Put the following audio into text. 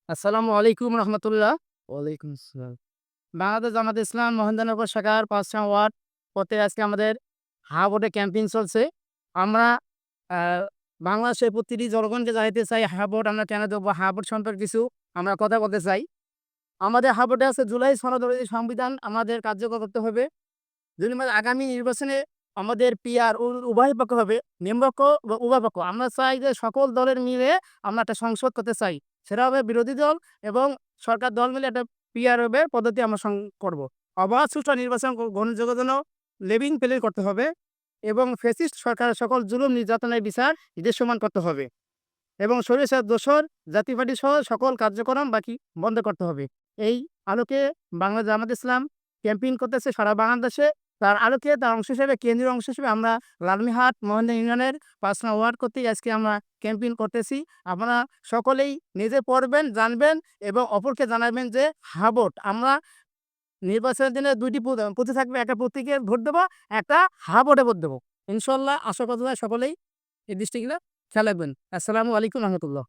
আসসালামু আলাইকুম রহমতুল্লাহ। ওয়ালাইকুম আসসালাম। বাংলাদেশ জামাত ইসলাম মহেন্দ্রনগর শাখার ৫ নং ওয়ার্ড পথে আজকে আমাদের হাবড়ে ক্যাম্পেইন চলছে। আমরা আ বাংলাদেশের প্রতিটি জনগণকে জানাইতে চাই হাবড় আমরা কেন দেবো? হাবড় সম্পর্কে কিছু আমরা কথা বলতে চাই। আমাদের হাবড়ে আছে জুলাই সনদ অনুযায়ী সংবিধান আমাদের কার্যকর করতে হবে। যদি আমাদের আগামী নির্বাচনে আমাদের পিআর উভয় পক্ষ হবে, নিম্নপক্ষ বা উভয় পক্ষ। আমরা চাই যে সকল দলের মিলে আমরা একটা সংসদ করতে চাই। সেটা হবে বিরোধী দল এবং সরকার দল মিলে একটা পিআর হবে পদ্ধতি আমরা করব। অবাধ সুষ্ঠু নির্বাচন গ্রহণযোগ্যর জন্য লেভেলিং প্লে করতে হবে এবং ফ্যাসিস্ট সরকারের সকল জুলুম নির্যাতনের বিচার দৃশ্যমান করতে হবে এবং সরিষার দোসর জাতীয়বাদী সহ সকল কার্যক্রম বাকি বন্ধ করতে হবে। এই আলোকে বাংলা জামাত ইসলাম ক্যাম্পেইন করতেছে সারা বাংলাদেশে। তার আলোকে তার অংশ হিসেবে কেন্দ্রীয় অংশ হিসেবে আমরা লালমিহাট মহেন্দ্র ইউনিয়নের ৫ নং ওয়ার্ড কর্তৃক আজকে আমরা ক্যাম্পেইন করতেছি। আপনারা সকলেই নিজে পড়বেন, জানবেন এবং অপরকে জানাবেন যে হাবট আমরা নির্বাচনের দিনে ২ টি পুঁথি থাকবে। একটা প্রতীকে ভোট দেবো, একটা হাবটে ভোট দেবো। ইনশাআল্লাহ আশা করা যায় সকলেই এই দৃষ্টিগুলো খেয়াল রাখবেন। আসসালামু আলাইকুম রহমতুল্লাহ।